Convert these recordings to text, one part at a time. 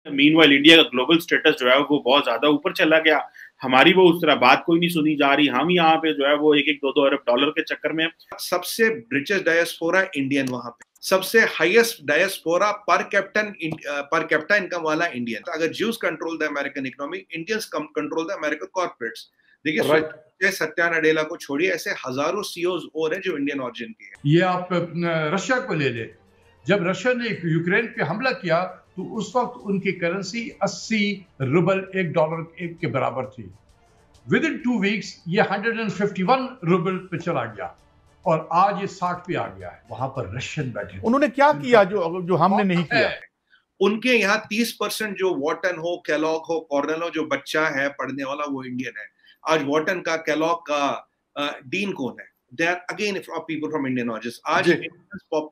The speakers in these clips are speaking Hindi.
मीनवाइल इंडिया का ग्लोबल स्टेटस जो है वो बहुत ज्यादा ऊपर चला गया। हमारी वो उस तरह बात कोई नहीं सुनी जा रही। हम यहाँ पे जो है वो एक एक दो दो अरब डॉलर के चक्कर में। सबसे रिचेस्ट डायस्पोरा इंडियन वहां पे, सबसे highest diaspora per capita income वाला इंडियन। तो अगर Jews control the American economy, Indians control the American corporates. देखिए सत्या नडेला को छोड़िए, ऐसे हजारों सीईओज और हैं जो इंडियन ओरिजिन के हैं। ये आप रशिया को ले ले, जब रशिया ने यूक्रेन पे हमला किया तो उस वक्त उनकी करेंसी 80 रुबल $1 के बराबर थी। विद इन 2 वीक्स ये 151 रुबल पे चला गया और आज ये 60 पे आ गया है। वहां पर रशियन बैठे, उन्होंने क्या किया जो हमने नहीं किया? उनके यहाँ 30% जो वॉटन हो, केलॉग हो, कॉर्नेल हो, जो बच्चा है पढ़ने वाला वो इंडियन है। आज वॉटन का, केलॉग का डीन कौन है? They are again people from Indian origin. आज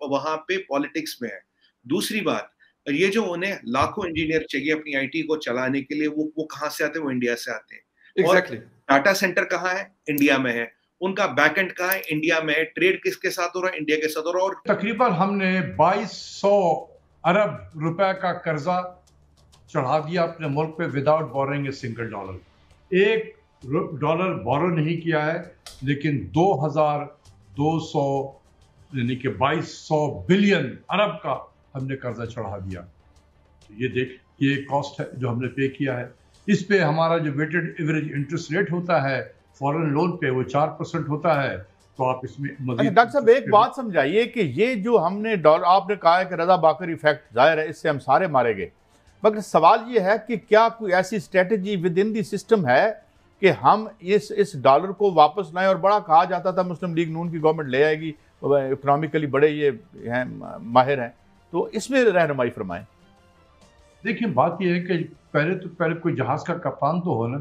वहां पे पॉलिटिक्स में है। दूसरी बात, ये जो उन्हें लाखों इंजीनियर चाहिए अपनी आईटी को चलाने के लिए, वो कहां से आते हैं? वो इंडिया से आते हैं। Exactly. डाटा सेंटर कहाँ है? इंडिया में है। उनका बैकएंड कहाँ है? इंडिया में है। ट्रेड किसके साथ हो रहा है? इंडिया के साथ हो रहा है। और तकरीबन हमने 2200 अरब रुपए का कर्जा चढ़ा दिया अपने मुल्क पे without borrowing a single dollar. $1 बोरो नहीं किया है, लेकिन 2200 यानी कि 2200 बिलियन अरब का हमने कर्जा चढ़ा दिया। तो ये देख, ये कॉस्ट है जो हमने पे किया है। इस पे हमारा जो वेटेड एवरेज इंटरेस्ट रेट होता है फॉरेन लोन पे, वो 4% होता है। तो आप इसमें डॉक्टर साहब एक बात समझाइए कि ये जो हमने डॉलर, आपने कहा है कि रजा बाकर इफेक्ट जाहिर है इससे हम सारे मारे गए, मगर सवाल ये है कि क्या कोई ऐसी strategy with in the system है कि हम इस डॉलर को वापस लाएं? और बड़ा कहा जाता था मुस्लिम लीग नून की गवर्नमेंट ले आएगी, इकोनॉमिकली बड़े ये हैं, माहिर हैं, तो इसमें रहनुमाई फरमाएं। देखिए बात यह है कि पहले कोई जहाज का कप्तान तो हो ना।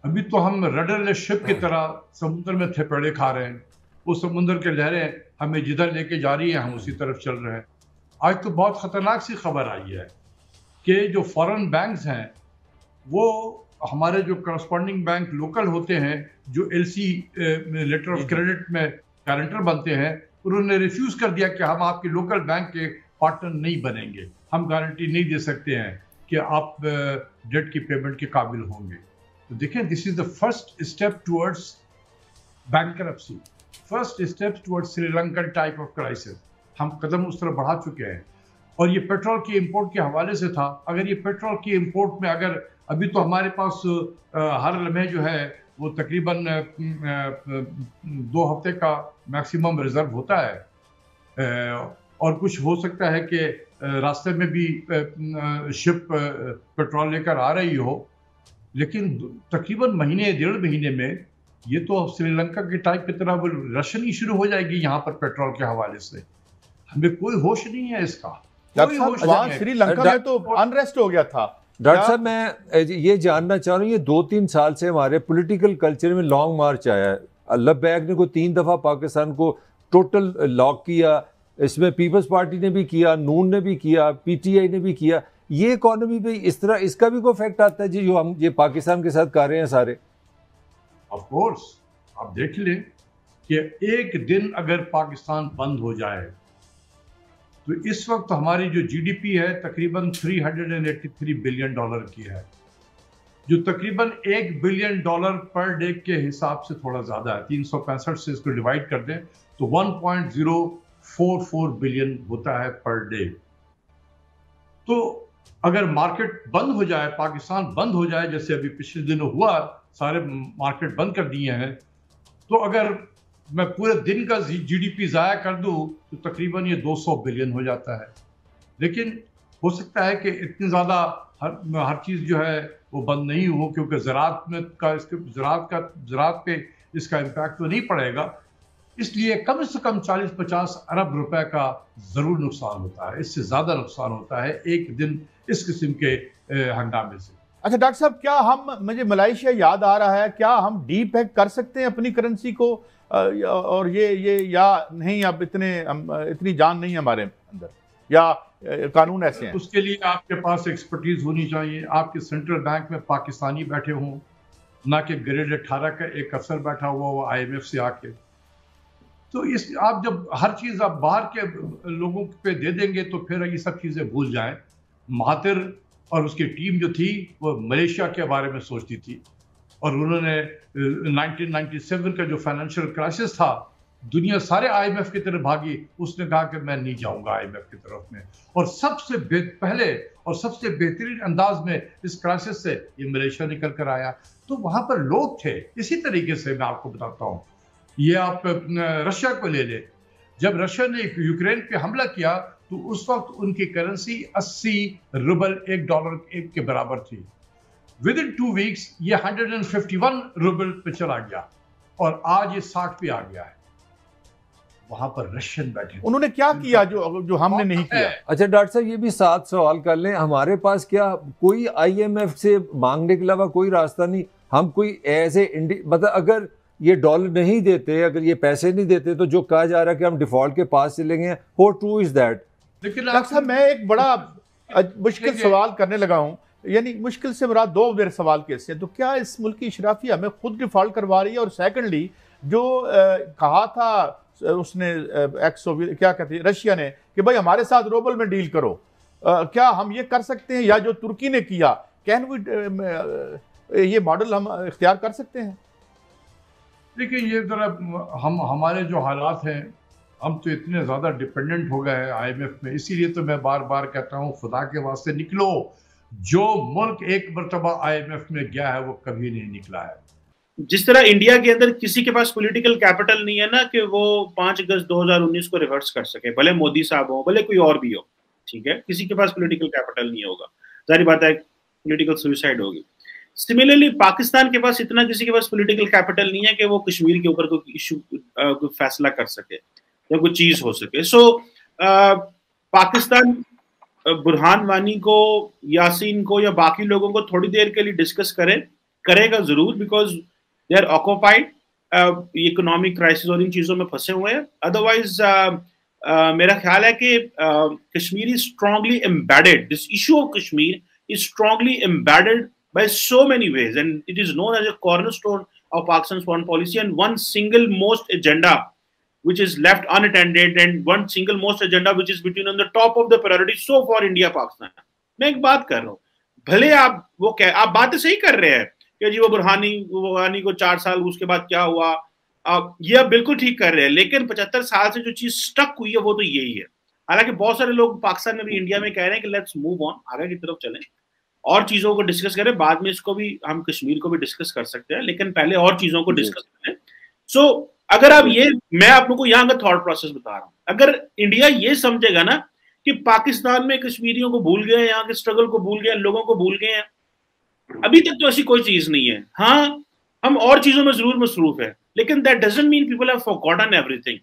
अभी तो हम रडरलेस शिप की तरह समुद्र में थेपड़े खा रहे हैं। वो समुद्र के लहरें हमें जिधर लेके जा रही हैं हम उसी तरफ चल रहे हैं। आज तो बहुत खतरनाक सी खबर आई है कि जो फॉरेन बैंक्स हैं, वो हमारे जो करस्पॉन्डिंग बैंक लोकल होते हैं, जो एलसी लेटर ऑफ क्रेडिट में गारंटर बनते हैं, उन्होंने रिफ्यूज कर दिया कि हम आपके लोकल बैंक के पार्टनर नहीं बनेंगे, हम गारंटी नहीं दे सकते हैं कि आप डेट की पेमेंट के काबिल होंगे। तो देखें, this is the first step towards bankruptcy, first step towards Sri Lankan type of crisis. हम कदम उस तरफ बढ़ा चुके हैं। और ये पेट्रोल की इंपोर्ट के हवाले से था। अगर ये पेट्रोल की इंपोर्ट में, अगर अभी तो हमारे पास हर लम्हे जो है वो तकरीबन 2 हफ्ते का मैक्सिमम रिजर्व होता है, और कुछ हो सकता है कि रास्ते में भी शिप पेट्रोल लेकर आ रही हो, लेकिन तकरीबन महीने 1.5 महीने में ये तो श्रीलंका के टाइप की तरह रशनी शुरू हो जाएगी यहाँ पर पेट्रोल के हवाले से। हमें कोई होश नहीं है इसका। श्रीलंका में तो अनरेस्ट हो गया था। डॉक्टर साहब, मैं ये जानना चाह रहा हूँ, ये 2-3 साल से हमारे पॉलिटिकल कल्चर में लॉन्ग मार्च आया है। अल्लाह बैग ने को 3 दफ़ा पाकिस्तान को टोटल लॉक किया, इसमें पीपल्स पार्टी ने भी किया, नून ने भी किया, पीटीआई ने भी किया। ये इकोनॉमी पे इस तरह इसका भी कोई इफेक्ट आता है जी, जो हम ये पाकिस्तान के साथ कर रहे हैं सारे? ऑफ कोर्स, आप देख लें कि एक दिन अगर पाकिस्तान बंद हो जाए तो इस वक्त हमारी जो जीडीपी है तकरीबन $383 बिलियन की है, जो तकरीबन $1 बिलियन पर डे के हिसाब से थोड़ा ज्यादा है। 365 से इसको डिवाइड कर दें तो 1.044 बिलियन होता है पर डे। तो अगर मार्केट बंद हो जाए, पाकिस्तान बंद हो जाए, जैसे अभी पिछले दिनों हुआ, सारे मार्केट बंद कर दिए हैं, तो अगर मैं पूरे दिन का जीडीपी ज़ाया कर दूं तो तकरीबन ये 200 बिलियन हो जाता है। लेकिन हो सकता है कि इतनी ज़्यादा हर चीज़ जो है वो बंद नहीं हो, क्योंकि ज़राअत पे इसका इम्पैक्ट तो नहीं पड़ेगा। इसलिए कम से कम 40-50 अरब रुपए का ज़रूर नुकसान होता है। इससे ज़्यादा नुकसान होता है एक दिन इस किस्म के हंगामे से। अच्छा डॉक्टर साहब, क्या हम, मुझे मलेशिया याद आ रहा है, क्या हम डीपेग कर सकते हैं अपनी करेंसी को, और ये या नहीं? अब इतनी जान नहीं है हमारे अंदर, या कानून ऐसे हैं? उसके लिए आपके पास एक्सपर्टीज होनी चाहिए। आपके सेंट्रल बैंक में पाकिस्तानी बैठे हों, ना कि ग्रेड 18 का एक अफसर बैठा हुआ वो IMF से आके। तो आप जब हर चीज़ आप बाहर के लोगों पे दे देंगे तो फिर ये सब चीज़ें भूल जाएं। महातिर और उसकी टीम जो थी वो मलेशिया के बारे में सोचती थी। और उन्होंने 1997 का जो फाइनेंशियल क्राइसिस था, दुनिया सारे IMF की तरफ भागी, उसने कहा कि मैं नहीं जाऊंगा IMF की तरफ में। और सबसे पहले और सबसे बेहतरीन अंदाज में इस क्राइसिस से ये मलेशिया निकल कर आया। तो वहां पर लोग थे। इसी तरीके से मैं आपको बताता हूँ, ये आप रशिया को ले ले। जब रशिया ने यूक्रेन पे हमला किया तो उस वक्त उनकी करेंसी 80 रुबल $1 के बराबर थी। विद इन 2 वीक्स ये 151 रुबल पे चला गया और आज ये 60 पे आ गया है। वहां पर रशियन बैठे, उन्होंने क्या किया जो हमने नहीं किया? अच्छा डॉक्टर साहब, ये भी 7 सवाल कर लें। हमारे पास क्या कोई IMF से मांगने के अलावा कोई रास्ता नहीं? हम कोई ऐसे मतलब अगर ये डॉलर नहीं देते, अगर ये पैसे नहीं देते, तो जो कहा जा रहा है कि हम डिफॉल्ट के पास चलेंगे, हाउ ट्रू इज दैट? लेकिन डॉक्टर साहब, मैं एक बड़ा मुश्किल सवाल करने लगा हूं, यानी मुश्किल से मुराद 2 मेरे सवाल के से। तो क्या इस मुल्क की शराफिया में खुद डिफॉल्ट करवा रही है? और सेकंडली जो कहा था उसने क्या कहते हैं रशिया ने कि भाई हमारे साथ रूबल में डील करो, क्या हम ये कर सकते हैं? या जो तुर्की ने किया, कैन वी ये मॉडल हम इख्तियार कर सकते हैं? देखिए, ये जरा हमारे जो हालात हैं, हम तो इतने ज़्यादा डिपेंडेंट हो गए हैं IMF में। इसीलिए तो मैं बार बार कहता हूँ, खुदा के वास्ते निकलो। जो मुल्क एक मरतबा IMF में गया है वो कभी नहीं निकला है। जिस तरह इंडिया के अंदर किसी के पास पॉलिटिकल कैपिटल नहीं है ना कि वो 5 अगस्त 2019 को रिवर्स कर सके, भले मोदी साहब हो, भले कोई और भी हो, ठीक है, किसी के पास पॉलिटिकल कैपिटल नहीं होगा, जाहिर बात है पॉलिटिकल सुसाइड होगी। सिमिलरली पाकिस्तान के पास इतना किसी के पास पॉलिटिकल कैपिटल नहीं है कि वो कश्मीर के ऊपर कोई इशू कोई फैसला कर सके या कोई चीज हो सके। सो पाकिस्तान बुरहान वानी को, यासीन को या बाकी लोगों को थोड़ी देर के लिए डिस्कस करेगा जरूर, because they are occupied, economic crisis और इन चीजों में फंसे हुए हैं। अदरवाइज मेरा ख्याल है कि Kashmir is strongly embedded, this issue of Kashmir is strongly embedded by so many ways, and it is known as a cornerstone of Pakistan's foreign policy, and one single most agenda which is left unattended, and one single most agenda which is between on the top of the priority so far India Pakistan। मैं एक बात कर रहा हूँ, भले आप बातें सही कर रहे हैं कि जी वो बुरहानी को 4 साल, उसके बाद क्या हुआ, ये आप बिल्कुल ठीक कर रहे हैं, लेकिन 75 साल से जो चीज स्टक हुई है वो तो यही है। हालांकि बहुत सारे लोग पाकिस्तान में भी, इंडिया में कह रहे हैं कि लेट्स मूव ऑन, आगे की तरफ चलें और चीजों को डिस्कस करें, बाद में इसको भी हम कश्मीर को भी डिस्कस कर सकते हैं, लेकिन पहले और चीजों को डिस्कस करें। सो अगर आप मैं आप लोगों को यहाँ का थॉट प्रोसेस बता रहा हूँ, अगर इंडिया ये समझेगा ना कि पाकिस्तान में कश्मीरियों को भूल गए, यहाँ के स्ट्रगल को भूल गए, लोगों को भूल गए हैं, अभी तक तो ऐसी कोई चीज नहीं है। हाँ, हम और चीजों में जरूर मसरूफ है, लेकिन that doesn't mean people have forgotten everything.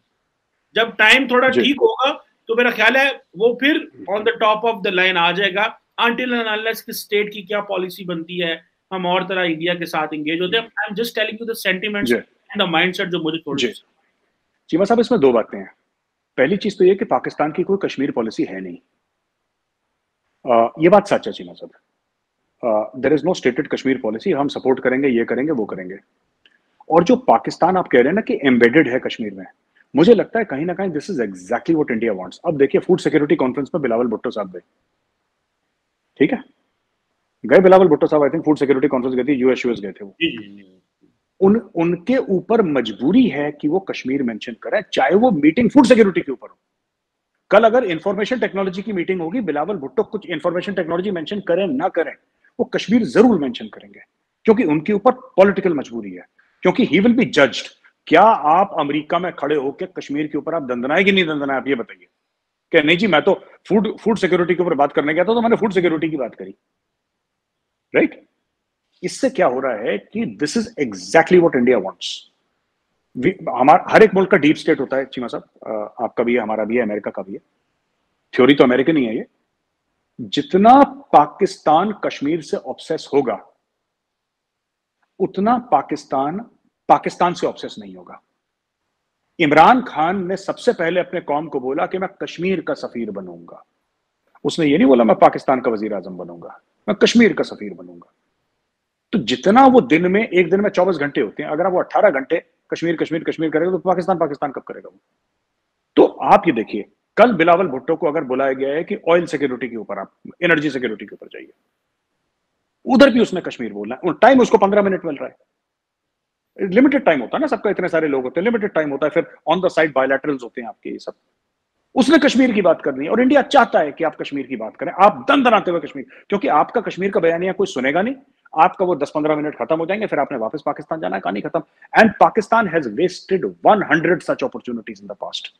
जब टाइम थोड़ा ठीक होगा तो मेरा ख्याल है वो फिर on the top of the line आ जाएगा। Until and unless कि स्टेट की क्या पॉलिसी बनती है, हम और तरह इंडिया के साथ एंगेज होते हैं। I am just telling you the sentiments and the mindset जो मुझे थोड़ी। चीमा साहब, इसमें 2 बातें हैं। पहली चीज तो ये कि पाकिस्तान की कोई कश्मीर पॉलिसी है नहीं, ये बात सच है चीमा साहब। There is no stated Kashmir policy. हम सपोर्ट करेंगे, ये करेंगे, वो करेंगे। और जो पाकिस्तान आप कह रहे हैं ना कि एम्बेडेड है कश्मीर में, मुझे लगता है कहीं ना कहीं this is exactly what India wants. अब देखिए, फूड सिक्योरिटी कॉन्फ्रेंस में बिलावल भुट्टो साहब गए, ठीक है, गए बिलावल भुट्टो साहब, I think food security conference गए थे, यूएस गए थे वो। उनके ऊपर मजबूरी है कि वो कश्मीर मेंशन करें, चाहे वो मीटिंग फूड सिक्योरिटी के ऊपर हो। कल अगर इंफॉर्मेशन टेक्नोलॉजी की मीटिंग होगी, बिलावल भुट्टो कुछ इंफॉर्मेशन टेक्नोलॉजी मेंशन करें ना करें, वो कश्मीर जरूर मेंशन करेंगे, क्योंकि उनके ऊपर पॉलिटिकल मजबूरी है, क्योंकि ही विल बी जज्ड। क्या आप अमेरिका में खड़े होकर कश्मीर के ऊपर आप दंदनाए कि नहीं दंदनाए, आप ये बताइए। कि नहीं जी, मैं तो फूड सिक्योरिटी के ऊपर बात करने गया था, तो मैंने फूड सिक्योरिटी की बात करी, राइट? इससे क्या हो रहा है कि this is exactly what India wants. हमारा हर एक मुल्क का डीप स्टेट होता है चीमा साहब, आपका भी है, हमारा भी है, अमेरिका का भी है। थ्योरी तो अमेरिकन ही है ये। जितना पाकिस्तान कश्मीर से ऑब्सेस होगा, उतना पाकिस्तान से ऑब्सेस नहीं होगा। इमरान खान ने सबसे पहले अपने कौम को बोला कि मैं कश्मीर का सफीर बनूंगा। उसने ये नहीं बोला मैं पाकिस्तान का वजीर आजम बनूंगा, मैं कश्मीर का सफीर बनूंगा। तो जितना वो एक दिन में 24 घंटे होते हैं, अगर वो 18 घंटे कश्मीर करेगा तो पाकिस्तान कब करेगा वो? तो आप ये देखिए, कल बिलावल भुट्टो को अगर बुलाया गया है कि ऑयल सिक्योरिटी के ऊपर, आप एनर्जी सिक्योरिटी के ऊपर जाइए, उधर भी उसने कश्मीर बोलना है। टाइम उसको 15 मिनट मिल रहा है, लिमिटेड टाइम होता है ना सबका, इतने सारे लोग होते हैं, लिमिटेड टाइम होता है, फिर ऑन द साइड बायलैटरल्स होते हैं आपके, ये सब। उसने कश्मीर की बात करनी है और इंडिया चाहता है कि आप कश्मीर की बात करें, आप दन-दनाते हुए कश्मीर, क्योंकि आपका कश्मीर का बयानिया कोई सुनेगा नहीं, आपका वो 10-15 मिनट खत्म हो जाएंगे, फिर आपने वापस पाकिस्तान जाना है, कहानी खत्म। And Pakistan has wasted 100 such opportunities in the past.